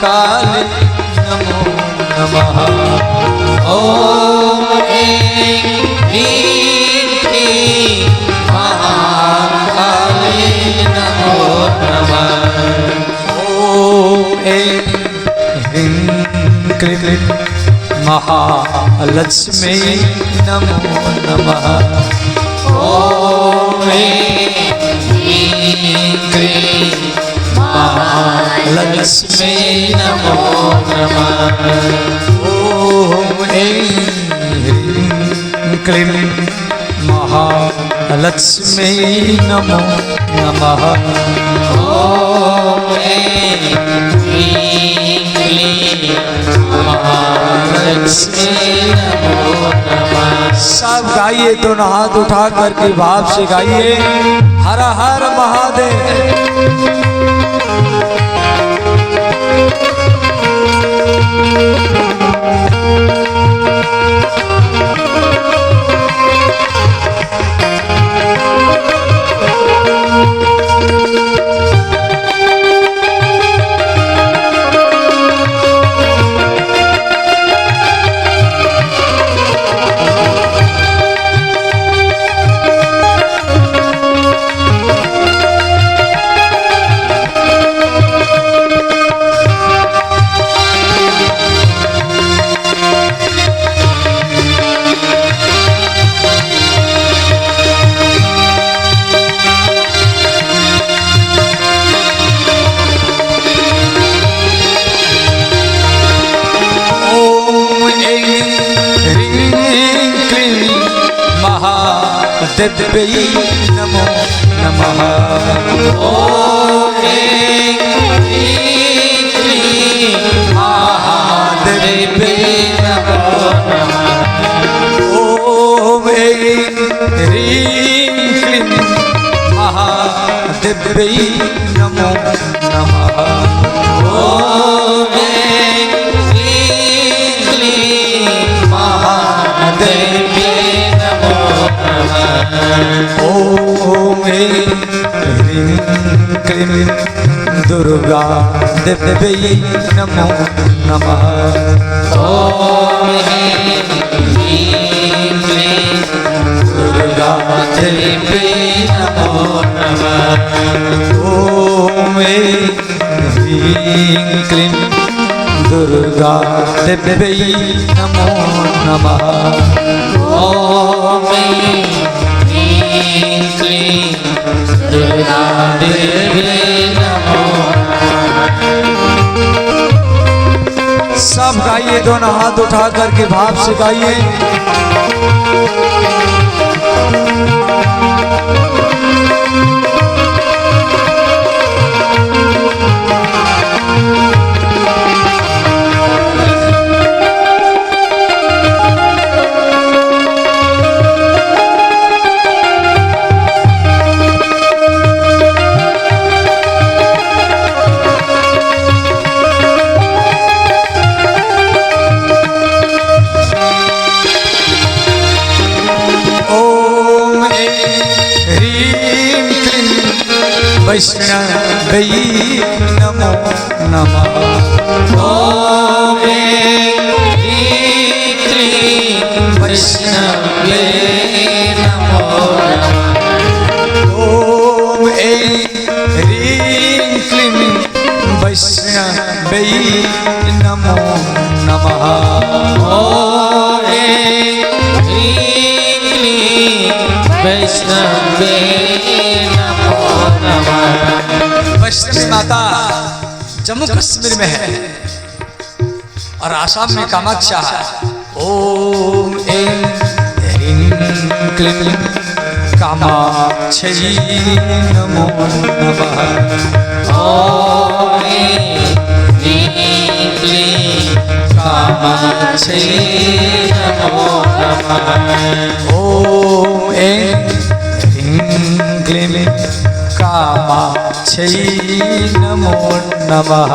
महाकाली नमो नमः। ओम ऐं ह्रीं क्लीं महाकाली नमो नमः। ओम ऐं ह्रीं क्लीं महालक्ष्मी नमो नमः। ओम ऐं ह्रीं क्लीं महालक्ष्मी नमो नमः। ओम ऐं ह्रीं क्लीं महालक्ष्मी नमो नमः। ओम ऐं ह्रीं क्लीं महालक्ष्मी नमो नमः। सब गाइए, दोनों हाथ उठा करके भाव से गाइए, हर हर महादेव। देव्यै नमो नमः। ओम ऐं ह्रीं क्लीं महादेव्यै नमो नमः। ओम ऐं ह्रीं क्लीं महादेव्यै नमो नमः। ओम ऐं ह्रीं क्लीं महादेव्यै नमो नमः। ओम ऐं ह्रीं क्लीं दुर्गा देव्यै नमो नमः। ओम ऐं ह्रीं क्लीं दुर्गा देव्यै नमो नमः। ओम ऐं ह्रीं क्लीं दुर्गा देव्यै नमो नमः। ओम ऐं ह्रीं क्लीं दुर्गा देव्यै नमो नमः। सब गाइए, दोनों हाथ उठा करके भाव से गाइए। वैष्णवे नमो नमः। ओम ऐं ह्रीं क्लीं वैष्णवे नमो नमः। ओम ऐं ह्रीं क्लीं वैष्णवे नमो नमः। ओम ऐं ह्रीं क्लीं वैष्णवे नमो नमः। वैष्णवी माता जम्मू कश्मीर में है और आसाम में कामाख्या है। ओम ऐं ह्रीं क्लीं कामाक्षी नमो नमः। ओम ऐं ह्रीं क्लीं कामाक्षी नमो नमः। ओम ऐं ह्रीं क्लीं कामाक्षी नमो नमः।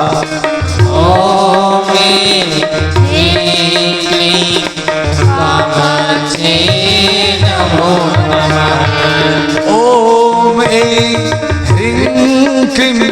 ओम ऐं ह्रीं क्लीं कामाक्षी नमो नमः। ओम ऐं ह्रीं क्लीं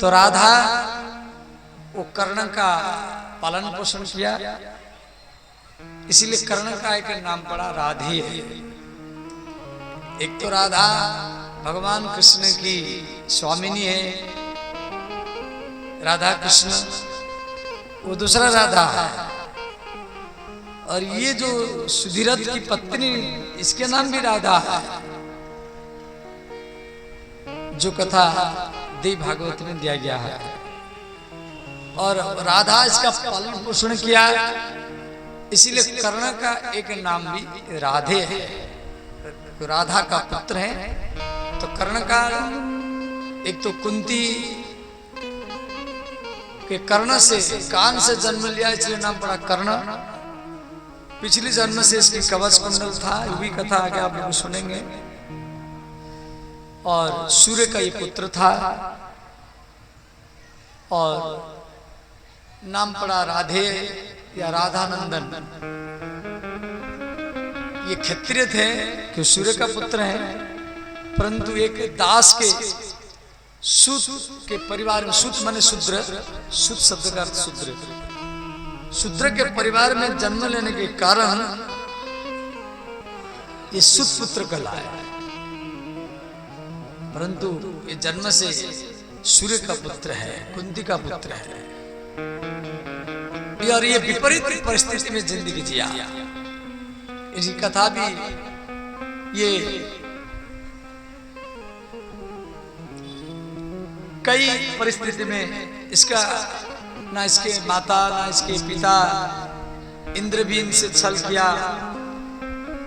तो राधा वो कर्ण का पालन पोषण किया, इसीलिए कर्ण का एक नाम पड़ा राधे है। एक तो राधा भगवान कृष्ण की स्वामिनी है, राधा कृष्ण, वो दूसरा राधा है। और ये जो सुधीरथ की पत्नी, इसके नाम भी राधा है, जो कथा देवी भागवत में दिया गया है। और राधा इसका पालन पोषण किया, इसीलिए कर्ण का एक नाम भी राधे है। तो राधा का पुत्र है। तो कर्ण का एक तो कुंती के कर्ण से, कान से जन्म लिया, इसलिए नाम पड़ा कर्ण। पिछले जन्म से इसकी कवच कुंडल था, ये भी कथा आगे आप लोग सुनेंगे। और सूर्य का ये पुत्र था और नाम पड़ा राधे या राधानंदन। ये क्षत्रिय थे कि सूर्य का पुत्र है, परंतु एक दास के सूत के परिवार में, सूत माने शूद्र, सूत शब्द का अर्थ शूद्र, शूद्र के परिवार में जन्म लेने के कारण ये सूत पुत्र कहलाया। परंतु ये जन्म से सूर्य का पुत्र है, कुंती का पुत्र है। और ये विपरीत परिस्थिति में जिंदगी जिया। इसकी कथा भी ये कई परिस्थिति में, इसका ना इसके माता ना इसके पिता, इंद्र भी इनसे छल किया।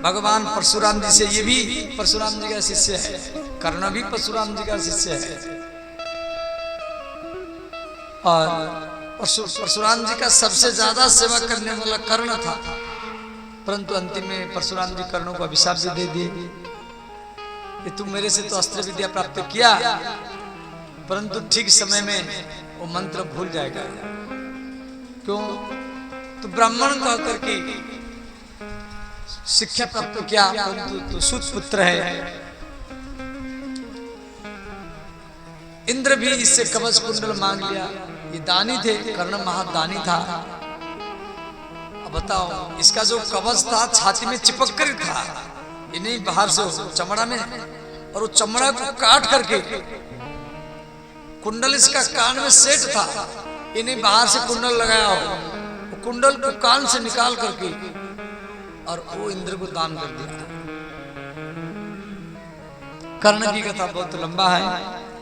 भगवान परशुराम जी से, ये भी परशुराम जी का शिष्य है, कर्ण भी परशुराम जी का शिष्य है। और परशुराम जी का सबसे ज्यादा सेवा करने वाला कर्ण था, परंतु अंतिम में परशुराम जी कर्ण को अभिशाप भी दे दिए कि तुम मेरे से तो अस्त्र विद्या प्राप्त किया, परंतु ठीक समय में वो मंत्र भूल जाएगा। क्यों? तो ब्राह्मण कह करके शिक्षा प्राप्त किया, परंतु तो सूत पुत्र है। इंद्र भी इससे कवच कुंडल मांग लिया। ये दानी थे, कर्ण महादानी था। अब बताओ, इसका जो कवच था छाती में चिपक कर था, ये नहीं बाहर से चमड़ा में, और वो चमड़ा को काट करके कुंडल इसका कान में सेट था, ये नहीं बाहर से कुंडल लगाया हो, वो कुंडल को कान से निकाल करके और वो इंद्र को दान कर दिया। कर्ण की कथा बहुत लंबा है,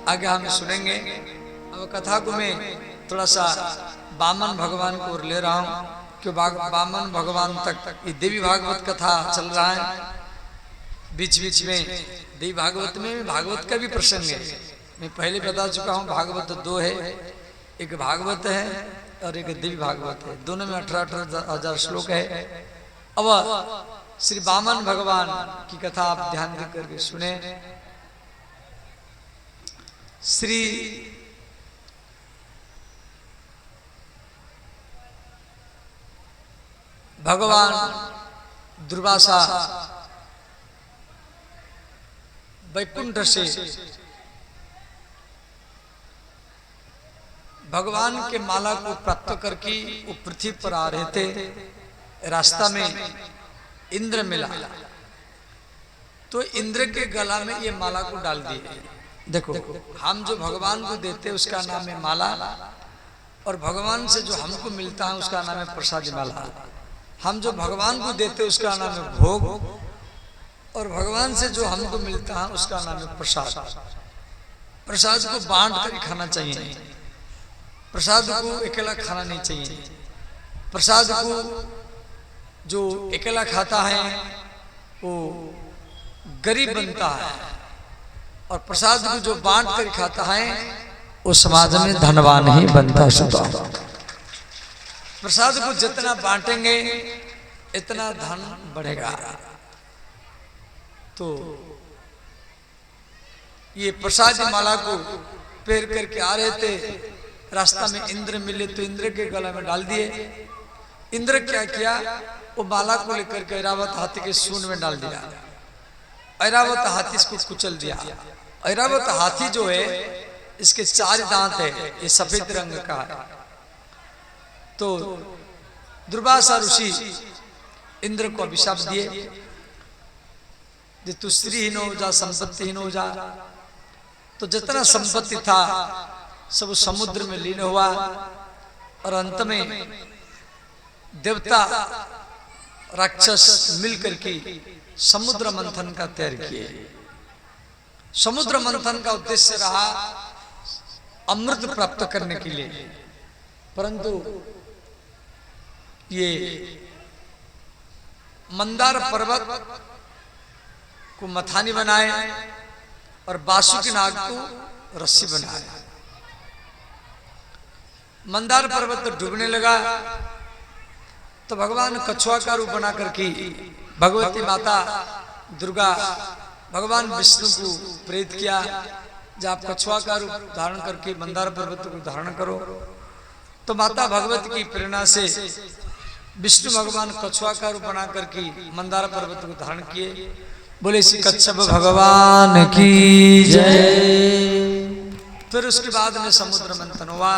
आगे हम सुनेंगे। अब कथा को मैं थोड़ा सा वामन भगवान को ले रहा हूँ, क्योंकि वामन भगवान तक ये देवी भागवत कथा चल रहा है। बीच बीच में देवी भागवत में भागवत का भी प्रसंग है। मैं पहले बता चुका हूँ, भागवत दो है, एक भागवत है और एक देवी भागवत है। दोनों में 18,000 श्लोक है। अब श्री वामन भगवान की कथा आप ध्यान देकर के सुने। श्री भगवान दुर्वासा वैकुंठ से भगवान के माला को प्राप्त करके वो पृथ्वी पर आ रहे थे। रास्ता में इंद्र मिला, तो इंद्र के गला में ये माला को डाल दिए। देखो, हम जो भगवान को देते हैं उसका नाम है माला, और भगवान से जो हमको मिलता है उसका नाम है प्रसाद माला। हम जो भगवान को देते हैं उसका नाम है भोग, और भगवान से जो हमको मिलता है उसका नाम है प्रसाद। प्रसाद को बांट कर खाना चाहिए, प्रसाद को अकेला खाना नहीं चाहिए। प्रसाद को जो अकेला खाता है वो गरीब बनता है, और प्रसाद को जो बांट कर खाता है वो समाज में धनवान ही बनता है। प्रसाद को जितना बांटेंगे इतना धन बढ़ेगा। तो ये प्रसाद माला को पैर करके आ रहे थे, रास्ता में इंद्र मिले तो इंद्र के गला में डाल दिए। इंद्र क्या किया, वो माला को लेकर के ऐरावत हाथी के सूंड में डाल दिया। ऐरावत हाथी इसको कुचल दिया। ऐरावत हाथी जो है इसके 4 दांत है, ये सफेद रंग का है। तो दुर्वासा ऋषि इंद्र को अभिशाप दिए कि तू स्त्रीहीन हो जा, संपत्तिहीन हो जा। तो जितना संपत्ति था सब समुद्र में लीन हुआ और अंत में देवता राक्षस मिलकर के समुद्र मंथन का तैयार किए। समुद्र मंथन का उद्देश्य रहा अमृत प्राप्त करने के लिए, परंतु ये मंदार पर्वत को मथानी बनाए और बासुकी नाग को रस्सी बनाए। मंदार पर्वत डूबने लगा तो भगवान कछुआ का रूप बना करके भगवती माता दुर्गा भगवान विष्णु को प्रेरित किया, जब आप कछुआ का रूप धारण करके मंदार पर्वत को धारण करो। तो माता भगवती की प्रेरणा से विष्णु भगवान कछुआ का रूप बना करके मंदार पर्वत को धारण किए। बोले श्री कच्छप भगवान की जय। फिर उसके बाद में समुद्र मंथन हुआ।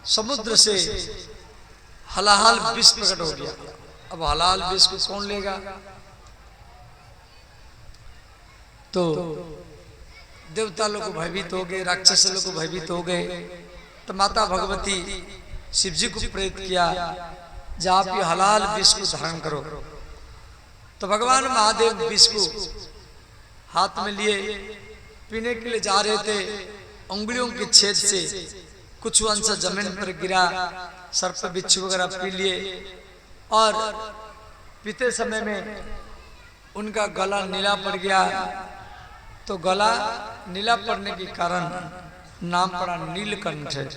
समुद्र से हलाहल विष प्रकट हो गया। अब हलाहल विष को कौन लेगा? तो देवता लोग को भयभीत हो गए, राक्षस लोग को भयभीत हो गए। तो माता भगवती शिव जी को प्रेरित किया, जब आप ये हलाल विष को धारण करो। तो भगवान महादेव विष को हाथ में लिए पीने के लिए जा रहे थे। उंगलियों के छेद से कुछ अंश जमीन पर गिरा, सर्प बिच्छू वगैरह पी लिए और पीते समय में उनका गला नीला पड़ गया। तो गला नीला पड़ने के कारण नाम पड़ा नीलकंठ।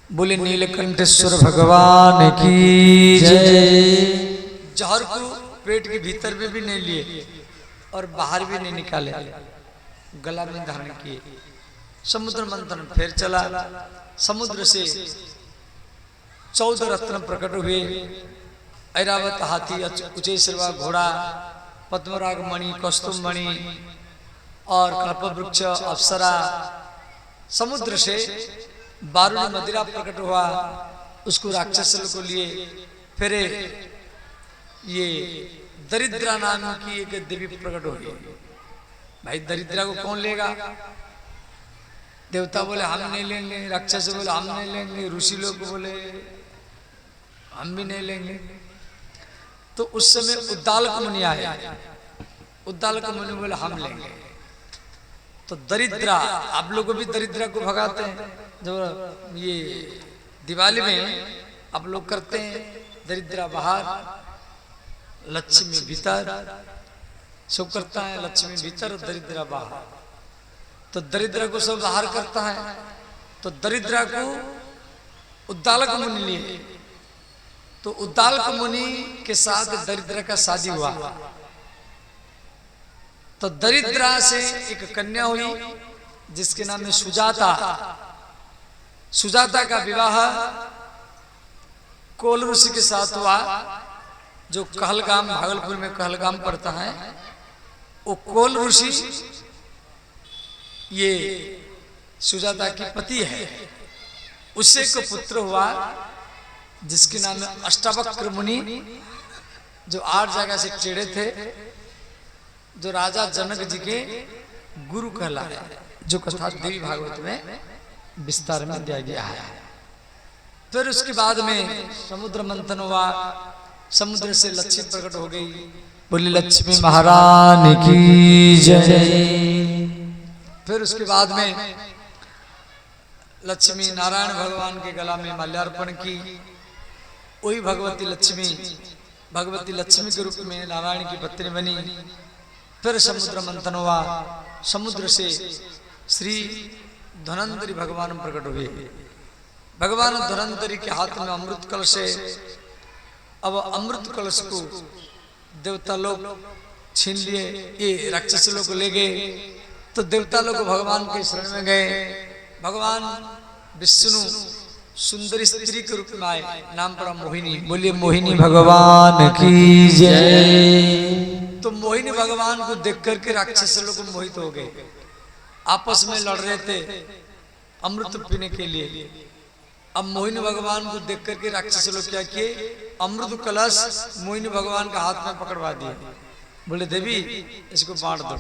बोले नीलकंठेश्वर भगवान की जय। जहर को पेट के भीतर में भी नहीं लिए और बाहर भी नहीं निकाले, गला में धारण किए। समुद्र मंथन फिर चला। समुद्र से 14 रत्न प्रकट हुए। ऐरावत हाथी, कुचेश्रवा घोड़ा, पद्मराग मणि, कौस्तुभ मणि और कल्पवृक्ष, अप्सरा। समुद्र से बारुणी मदिरा प्रकट हुआ, उसको राक्षस को लिए। फिर ये दरिद्रा नाम की एक देवी प्रकट हुई। भाई दरिद्रा को कौन लेगा? देवता बोले हम नहीं लेंगे, राक्षस बोले हम नहीं लेंगे, ऋषि लोग बोले हम भी नहीं लेंगे। तो उस समय उद्दालक मुनि आया। उद्दालक मुनि बोले हम लेंगे। तो दरिद्रा, आप लोग भी दरिद्रा को भगाते हैं। जो ये दिवाली में आप लोग करते हैं, दरिद्रा बाहर लक्ष्मी भीतर, सब करता है। लक्ष्मी भीतर, दरिद्रा बाहर। तो दरिद्रा को सब बाहर करता है। तो दरिद्रा को उद्दालक मुनि लिए। तो उद्दालक मुनि के साथ दरिद्रा का शादी हुआ। तो दरिद्रा से एक कन्या हुई जिसके नाम है सुजाता। सुजाता का विवाह कोल ऋषि के साथ हुआ, जो कहलगाम, भागलपुर में कहलगाम पड़ता है। वो कोल ऋषि ये सुजाता की पति है। उससे एक पुत्र हुआ जिसके नाम है अष्टावक्र मुनि, जो 8 जगह से टेढ़े थे, जो राजा जनक जी के गुरु कहलाए, जो कथा देवी भागवत में विस्तार में दिया गया है। फिर उसके बाद में समुद्र मंथन हुआ। समुद्र से लक्ष्मी प्रकट हो गई। बोली लक्ष्मी महारानी की जय। फिर उसके बाद में लक्ष्मी नारायण भगवान के गला में माल्यार्पण की। वही भगवती लक्ष्मी के रूप में नारायण की पत्नी बनी। फिर समुद्र मंथन हुआ। समुद्र से श्री धन्वंतरी भगवान प्रकट हुए। भगवान धन्वंतरी के हाथ में अमृत कलश है। अब अमृत कलश को देवता लोग छीन लिए, ये राक्षस लोग ले गए। तो देवता लोग भगवान के शरण में गए। भगवान विष्णु सुंदरी स्त्री के रूप में आए, नाम पड़ा मोहिनी। बोलिए मोहिनी भगवान की जय। तो मोहिनी भगवान को देख करके राक्षस लोग मोहित हो गए। आपस में लड़ रहे थे। अमृत पीने के लिए। अब मोहिनी भगवान को देख करके राक्षस लोग क्या किए, अमृत कलश मोहिनी भगवान के हाथ में पकड़वा दिए। बोले देवी इसको बांट दो।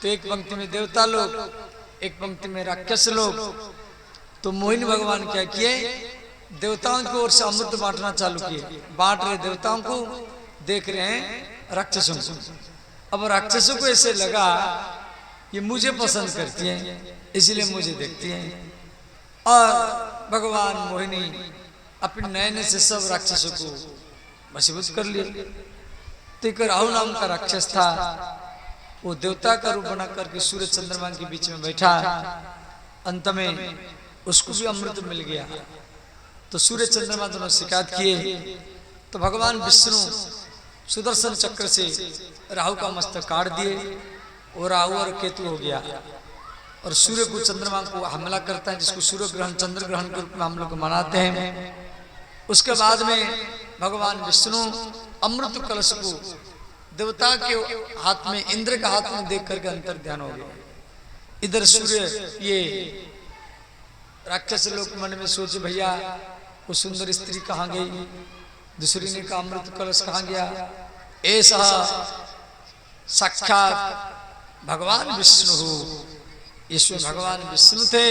तो एक पंक्ति में देवता लोग, एक पंक्ति में राक्षस लोग। तो मोहिनी भगवान क्या किए, देवताओं की ओर से अमृत बांटना चालू किए। बांट रहे देवताओं को, देख रहे हैं राक्षसों को। अब राक्षसों को ऐसे लगा ये मुझे पसंद करती हैं, इसलिए मुझे देखती हैं। और भगवान मोहिनी अपने नयने से सब राक्षसों को वशीभूत कर लिए। तो एक राहु नाम का राक्षस था, वो देवता का रूप बना करके सूर्य चंद्रमा के बीच में बैठा। अंत में उसको भी अमृत मिल गया। तो सूर्य चंद्रमा दोनों शिकायत किए। तो भगवान विष्णु सुदर्शन चक्र से राहु का मस्तक काट दिए और राहु और केतु हो गया। और सूर्य को चंद्रमा को हमला करता है, जिसको सूर्य ग्रहण चंद्र ग्रहण के रूप में हम लोग मनाते हैं। उसके बाद में भगवान विष्णु अमृत कलश को देवता के हाथ में, इंद्र के हाथ में देख करके अंतर ध्यान हो गया। इधर सूर्य, ये राक्षस लोग मन में सोचे भैया वो सुंदर स्त्री कहाँ गई, दूसरी ने कहा अमृत कलश कहाँ गया। ऐसा साक्षात भगवान विष्णु हो, ईश्वर भगवान विष्णु थे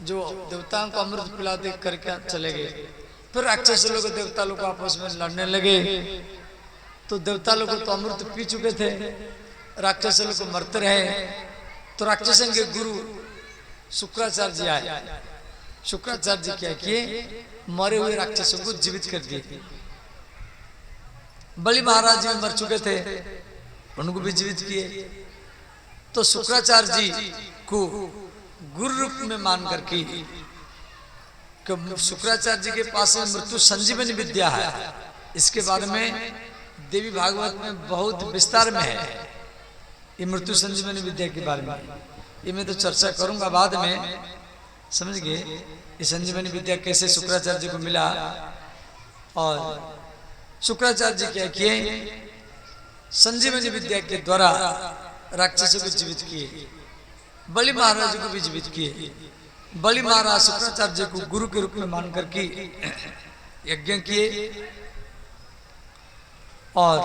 जो देवताओं को अमृत पिला दे करके चले गए। फिर राक्षस लोग देवता लोग आपस में लड़ने लगे। तो देवता लोग तो अमृत पी चुके थे, राक्षस लोग मरते रहे। तो राक्षसों के गुरु शुक्राचार्य जी आए। शुक्राचार्य जी क्या किए, मरे हुए राक्षसों को जीवित कर दिए। बलि महाराज जी मर चुके थे, उनको भी जीवित किए। तो शुक्राचार्य जी को गुरु रूप में मान करके, शुक्राचार्य जी के पास में मृत्यु संजीवनी विद्या है। इसके बारे में देवी भागवत में बहुत विस्तार में है, ये मृत्यु संजीवनी विद्या के बारे में। ये मैं तो चर्चा करूंगा बाद में, समझ गए। ये संजीवनी विद्या कैसे शुक्राचार्य जी को मिला। और शुक्राचार्य जी क्या किए, संजीवनी विद्या के द्वारा राक्षसों को जीवित किए, बलि महाराज को भी जीवित किए। बलि महाराज शुक्राचार्य जी को गुरु के रूप में मान करके यज्ञ किए। और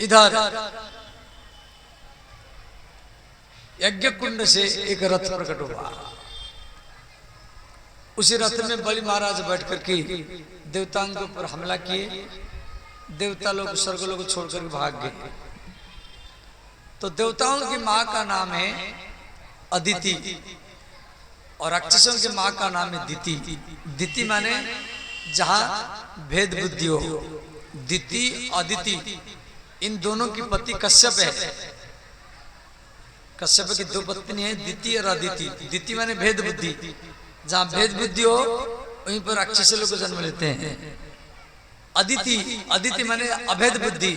इधर यज्ञ कुंड से एक रथ प्रकट हुआ। उसी रथ में बलि महाराज बैठ करके देवताओं के ऊपर हमला किए। देवता लोग स्वर्ग लोग छोड़कर भाग गए। तो देवताओं की मां का नाम है अदिति और राक्षसों की मां का नाम है दिति। दिति माने जहां भेद बुद्धि हो। दिति अदिति इन दोनों की पति कश्यप है। कश्यप की दो पत्नी है, दिति और अदिति। दिति माने भेद बुद्धि, जहां भेद बुद्धि हो वहीं पर राक्षस लोग जन्म लेते हैं। अदिति, अदिति माने अभेद बुद्धि,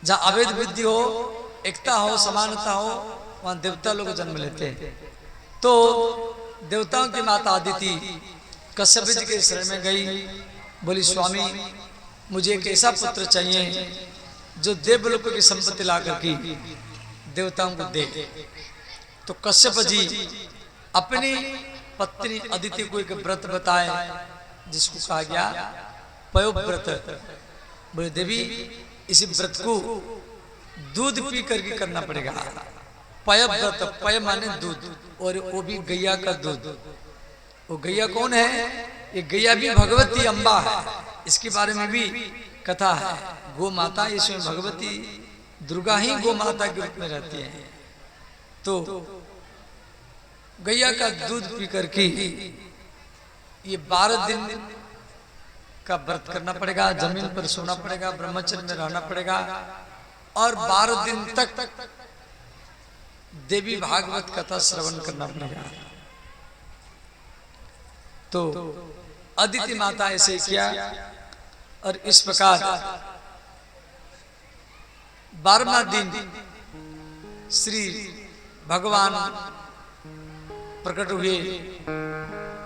जहां अभेद बुद्धि हो, एकता हो, समानता हो, वहां देवता लोग जन्म लेते हैं। तो देवताओं की माता अदिति कश्यप जी के शरण में गई, बोली स्वामी मुझे एक ऐसा पुत्र चाहिए जो देवलोक की संपत्ति ला करके देवताओं को दे। तो कश्यप जी अपनी पत्नी अदिति को एक व्रत बताए जिसको कहा गया पयोव्रत। बोले देवी इसी व्रत को दूध पी करके करना पड़ेगा। पयोव्रत, पय माने दूध, और वो भी गैया का दूध। वो गैया कौन है? ये गैया भी भगवती अम्बा है। इसके बारे में भी कथा है। गो माता, इसमें भगवती दुर्गा ही गो माता के रूप में रहती है। तो गैया का दूध पी करके ये 12 दिन का व्रत करना पड़ेगा, जमीन पर सोना पड़ेगा, ब्रह्मचर्य में रहना पड़ेगा, और 12 दिन तक देवी भागवत कथा श्रवण करना पड़ेगा। तो अदिति माता ऐसे किया और इस प्रकार 12वां दिन श्री भगवान प्रकट हुए।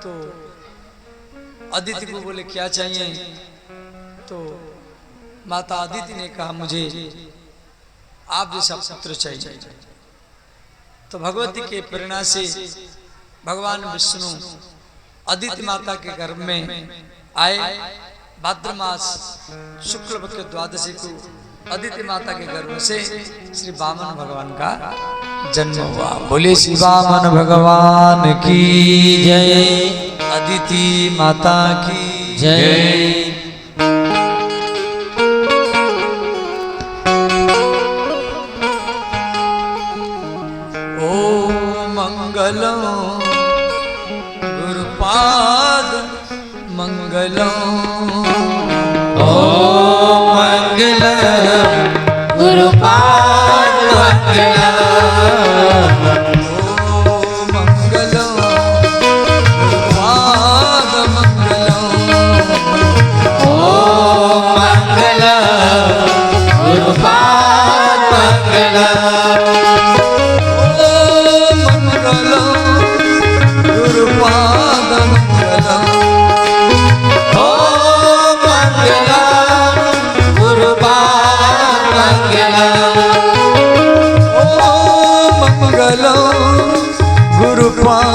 तो अदिति को बोले क्या चाहिए? तो माता अदिति ने कहा मुझे आप जैसा पुत्र चाहिए। तो भगवती के प्रेरणा से भगवान विष्णु अदिति माता के गर्भ में आए। भाद्र मास शुक्ल पक्ष द्वादशी को अदिति माता के गर्भ से श्री वामन भगवान का जन्म हुआ। बोले श्री वामन भगवान की जय, अदिति माता की जय। मंगलम गुरुपाद मंगलम, ओ मंगलम गुरुपाद मंगलम, ओ मंगलम गुरुपाद मंगलम, ओ मंगलम गुरुपाद मंगलम, गुरुपाद मंगलम, ओ मंगलम गुरुपाद मंगलम, ओ मंगलम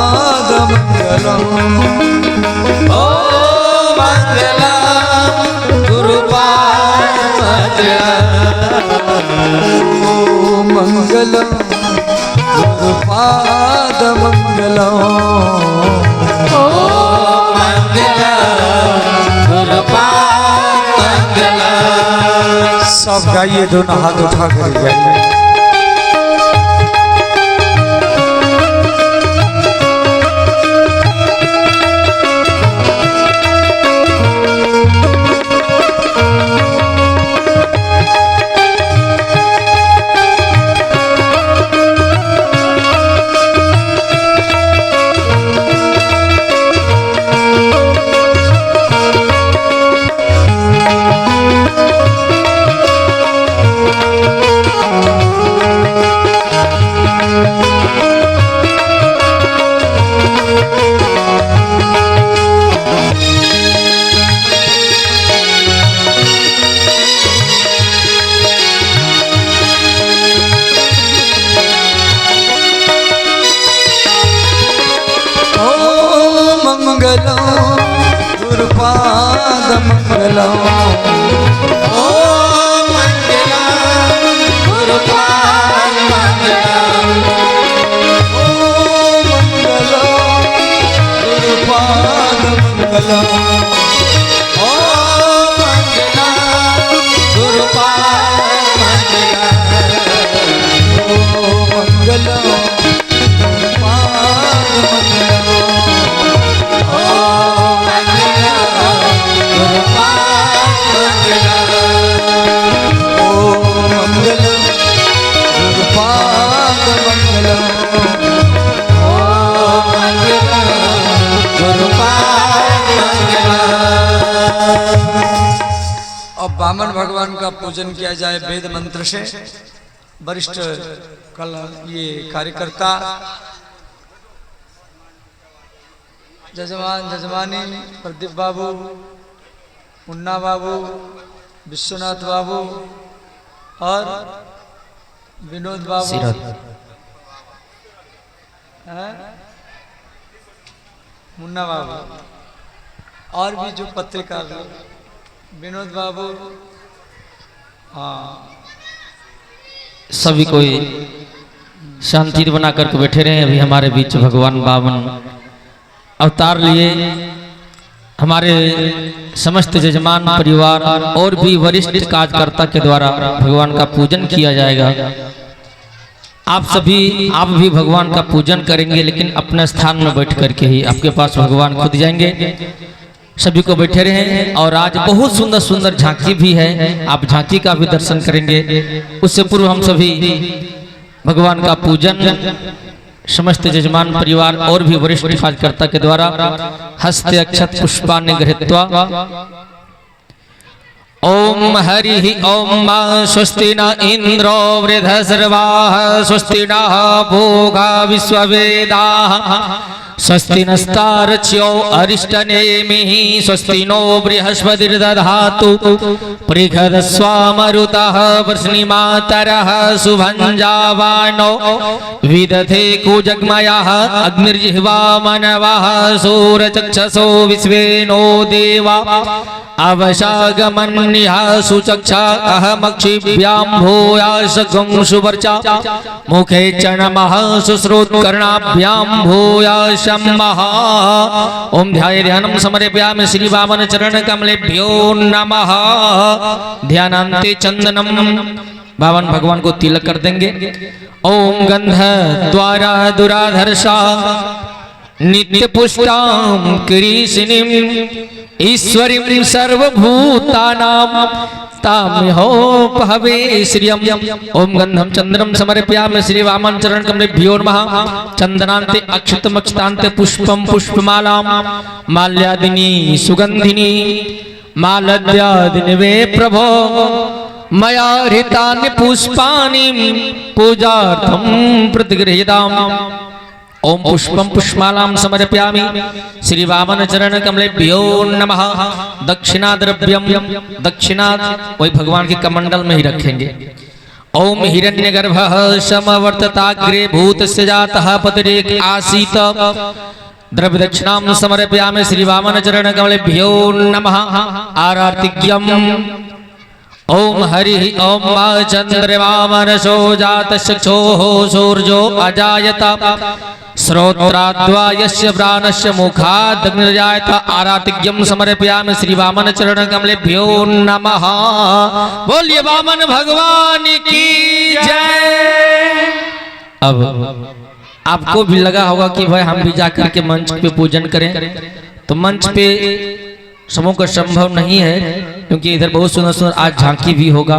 गुरुपाद मंगलम, ओ मंगलम गुरुपाद मंगलम, ओ मंगलम गुरुपाद मंगलम, ओ मंगलम गुरुपाद मंगलम। सब गाइए, दोनों हाथ उठा कर गाइए। मंगलम गुरुपाद मंगलम, ओ मंगलम गुरुपाद मंगलम, ओ मंगलम गुरुपाद मंगलम, ओ मंगलम गुरुपाद मंगलम, ओ मंगलम गुरुपाद मंगलम, अब वामन भगवान का पूजन किया जाए वेद मंत्र से। वरिष्ठ कल ये कार्यकर्ता जजमान जजमानी प्रदीप बाबू, मुन्ना बाबू, विश्वनाथ बाबू और विनोद बाबू हैं? मुन्ना बाबू और भी जो पत्रकार लोग, विनोद बाबू, हाँ सभी कोई शांति बना करके बैठे रहे। अभी हमारे बीच भगवान वामन अवतार लिए। हमारे समस्त जजमान परिवार और भी वरिष्ठ कार्यकर्ता के द्वारा भगवान का पूजन किया जाएगा। आप भी भगवान का पूजन करेंगे, लेकिन अपने स्थान में बैठ करके ही। आपके पास भगवान खुद जाएंगे। सभी को बैठे रहे। और आज बहुत सुंदर सुंदर झांकी भी है, आप झांकी का भी दर्शन करेंगे। उससे पूर्व हम सभी भगवान का पूजन समस्त जजमान परिवार और भी वरिष्ठ कार्यकर्ता के द्वारा हस्ते अक्षत पुष्पाणि गृहीत्वा ओम हरि ओम स्वस्ति न इंद्रो वृद्धश्रवाः स्वस्ति नः भोगा विश्ववेदाः स्वस्ति नस्तार्क्ष्यो अरिष्टनेमिः स्वस्ति नो बृहस्पतिर्दधातु बृहदस्वामरुतः वृष्णिमातरः शुभञ्जावानो विदधे कुजग्मयः अग्निर्जिह्वामनवः सूरचक्षसो विश्वे नो देवा अवशागमन्यः सुचक्षा अहमक्षिभ्यां भूयाशगं सुवर्चा मुखे च नमः सुश्रोत्कर्णाभ्यां भूयाशं महा ओम ध्याये ध्यानं समर्पयामि श्री वामन चरण कमलेभ्यो नमः। ध्यानान्ते चंदनम बावन भगवान को तिलक कर देंगे। ओम गंध द्वारा दुराधर्षा नित्य पुष्टां कृष्णिम ईश्वरीं सर्वभूतानां ताम्योपहवे श्रियम्। ओम गंधम चंद्रम समर्पयामि श्री वामन चरण कमलेभ्यो नमः। चंदनान्ते अक्षतमक्षतान्ते पुष्पम पुष्पमालां माल्यादिनी सुगंधिनी मालद्यादिनि वे प्रभो मया हृतानि पुष्पाणि पूजार्थं प्रतिगृहीताम्। ओम पुष्पम पुष्पमालां समर्पयामि श्री वामन चरण कमलेभ्यो नमः। दक्षिणा द्रव्यम दक्षिणा वही भगवान के कमंडल में ही रखेंगे। ओम हिरण्यगर्भः समवर्तताग्रे भूतस्य जातः पतिरेक आसीत द्रव्य दक्षिणां समर्पयामि श्री वामन चरण कमलेभ्यो नमः। आरातिज्ञम ओम हरि ओम मा चंद्रवामनसो जातश्चक्षोः सूर्यो अजायत श्रोत्राद्वा यस्य प्राणस्य मुखादग्निर्जायत। आरातिज्ञं समर्पयामि श्री वामन चरण कमलेभ्यो नमः। बोलिए वामन भगवान की जय। अब आपको भी लगा होगा कि भाई हम भी जाकर के मंच पे पूजन करें, तो मंच पे समूह का संभव नहीं है क्योंकि इधर बहुत सुंदर सुंदर आज झांकी भी होगा।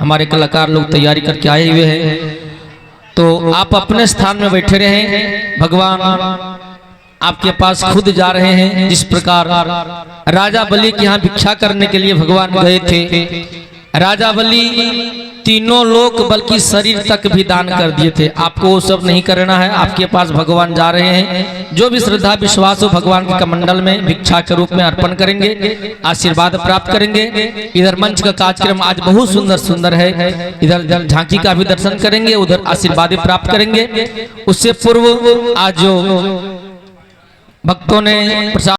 हमारे कलाकार लोग तैयारी करके आए हुए हैं, तो आप अपने स्थान में बैठे रहें। भगवान आपके पास खुद जा रहे हैं। जिस प्रकार राजा बलि के यहाँ भिक्षा करने के लिए भगवान गए थे, राजा बलि तीनों लोक बल्कि शरीर तक भी दान कर दिए थे। आपको वो सब नहीं करना है, आपके पास भगवान जा रहे हैं। जो भी श्रद्धा विश्वास हो भगवान के कमंडल में भिक्षा के रूप में अर्पण करेंगे, आशीर्वाद प्राप्त करेंगे। इधर मंच का कार्यक्रम आज बहुत सुंदर सुंदर है, इधर झांकी का भी दर्शन करेंगे, उधर आशीर्वाद प्राप्त करेंगे। उससे पूर्व आज जो भक्तों ने प्रसाद